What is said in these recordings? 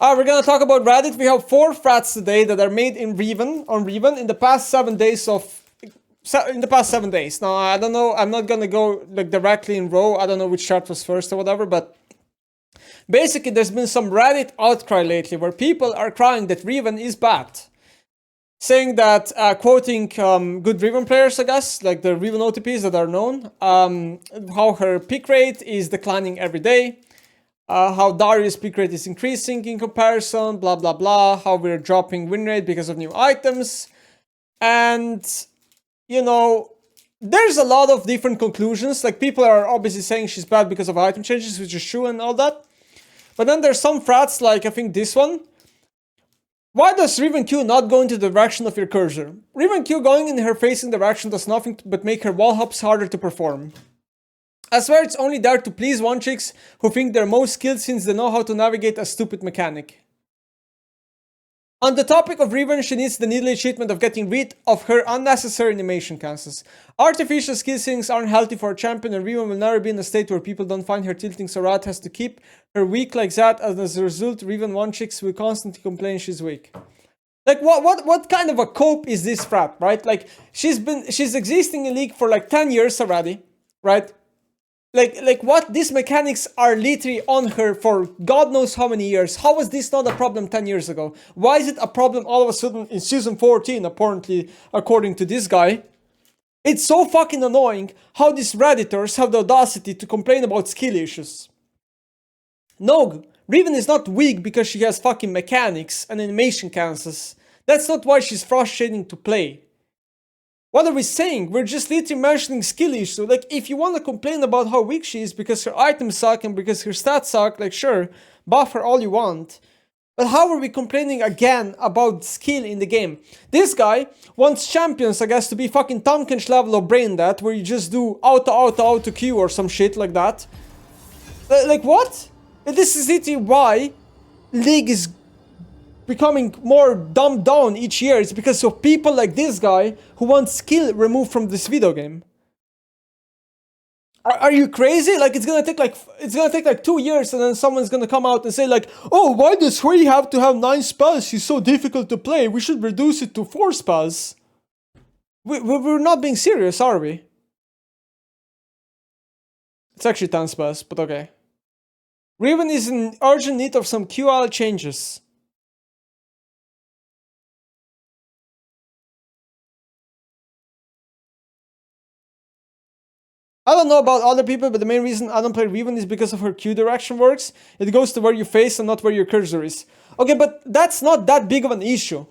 We're gonna talk about Reddit. We have 4 frats today that are made in Riven, on Riven, in the past 7 days Now, I don't know, I'm not gonna go like directly in row. I don't know which chart was first or whatever, but basically there's been some Reddit outcry lately where people are crying that Riven is bad. Saying that, quoting good Riven players, I guess, like the Riven OTPs that are known, how her pick rate is declining every day, how Darius' pick rate is increasing in comparison, blah blah blah, how we're dropping win rate because of new items, and, you know, there's a lot of different conclusions. Like, people are obviously saying she's bad because of item changes, which is true and all that, but then there's some frats, like I think this one. Why does Riven Q not go into the direction of your cursor? Riven Q going in her facing direction does nothing but make her wall hops harder to perform. I swear it's only there to please one chicks who think they're most skilled since they know how to navigate a stupid mechanic. On the topic of Riven, she needs the needly treatment of getting rid of her unnecessary animation cancels. Artificial skill ceilings aren't healthy for a champion, and Riven will never be in a state where people don't find her tilting, so Riot has to keep her weak like that, and as a result, Riven 1 chicks will constantly complain she's weak. Like, what kind of a cope is this frat, right? Like, she's existing in League for like 10 years already, right? Like what? These mechanics are literally on her for God knows how many years. How was this not a problem 10 years ago? Why is it a problem all of a sudden in Season 14, apparently, according to this guy? It's so fucking annoying how these Redditors have the audacity to complain about skill issues. No, Riven is not weak because she has fucking mechanics and animation cancels. That's not why she's frustrating to play. What are we saying? We're just literally mentioning skill issues. Like, if you want to complain about how weak she is because her items suck and because her stats suck, like, sure, buff her all you want. But how are we complaining again about skill in the game? This guy wants champions, I guess, to be fucking Tompkins level of brain dead, where you just do auto Q or some shit like that. Like, what? This is literally why League is becoming more dumbed down each year. It's because of people like this guy who want skill removed from this video game. Are you crazy? Like, it's gonna take like 2 years, and then someone's gonna come out and say like, oh, why does Hui have to have 9 spells? He's so difficult to play. We should reduce it to 4 spells. We're not being serious, are we? It's actually 10 spells, but okay. Riven is in urgent need of some QL changes. I don't know about other people, but the main reason I don't play Riven is because of her Q direction works. It goes to where you face and not where your cursor is. Okay, but that's not that big of an issue.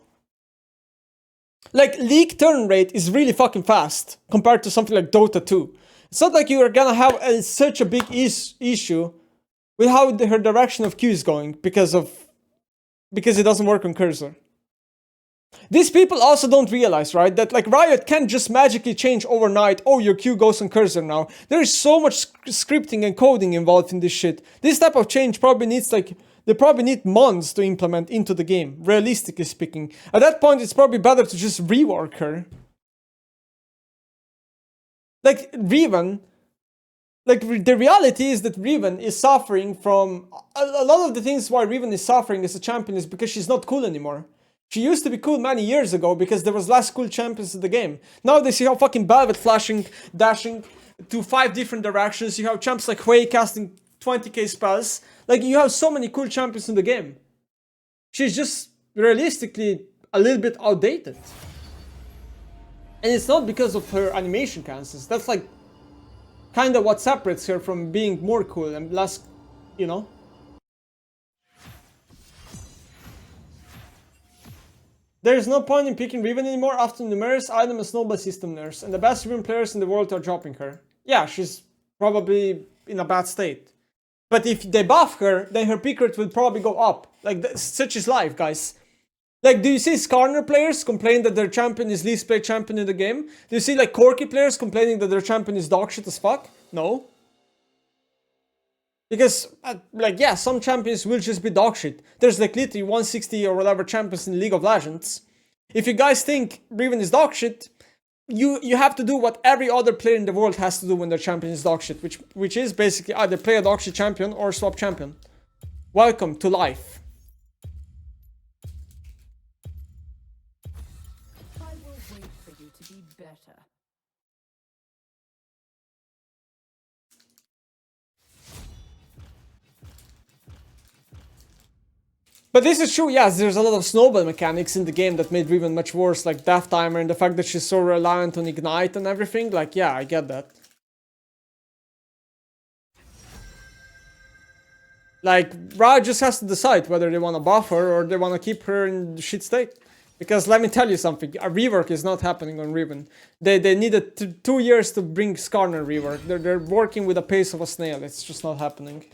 Like, League turn rate is really fucking fast compared to something like Dota 2. It's not like you are gonna have such a big issue with how her direction of Q is going because it doesn't work on cursor. These people also don't realize, right, that like Riot can't just magically change overnight, oh, your Q goes on cursor now. There is so much scripting and coding involved in this shit. This type of change probably needs like, they probably need months to implement into the game, realistically speaking. At that point, it's probably better to just rework her. Like, Riven, like, the reality is that Riven is suffering from, a lot of the things why Riven is suffering as a champion is because she's not cool anymore. She used to be cool many years ago because there was less cool champions in the game. Now they see how fucking Velvet flashing, dashing to 5 different directions. You have champs like Hui casting 20k spells. Like, you have so many cool champions in the game. She's just realistically a little bit outdated. And it's not because of her animation cancels. That's like kind of what separates her from being more cool and less, you know? There is no point in picking Riven anymore after numerous item and snowball system nerfs, and the best Riven players in the world are dropping her. Yeah, she's probably in a bad state. But if they buff her, then her pick rate will probably go up. Like, such is life, guys. Like, do you see Skarner players complain that their champion is least played champion in the game? Do you see, like, Corki players complaining that their champion is dogshit as fuck? No. Because, like, yeah, some champions will just be dogshit. There's, like, literally 160 or whatever champions in League of Legends. If you guys think Riven is dogshit, you have to do what every other player in the world has to do when their champion is dogshit, which is basically either play a dogshit champion or swap champion. Welcome to life. better. But this is true, yes, there's a lot of snowball mechanics in the game that made Riven much worse, like Death Timer and the fact that she's so reliant on Ignite and everything, like, yeah, I get that. Like, Riot just has to decide whether they want to buff her or they want to keep her in shit state. Because let me tell you something, a rework is not happening on Riven. They needed 2 years to bring Skarner rework. They're working with the pace of a snail, it's just not happening.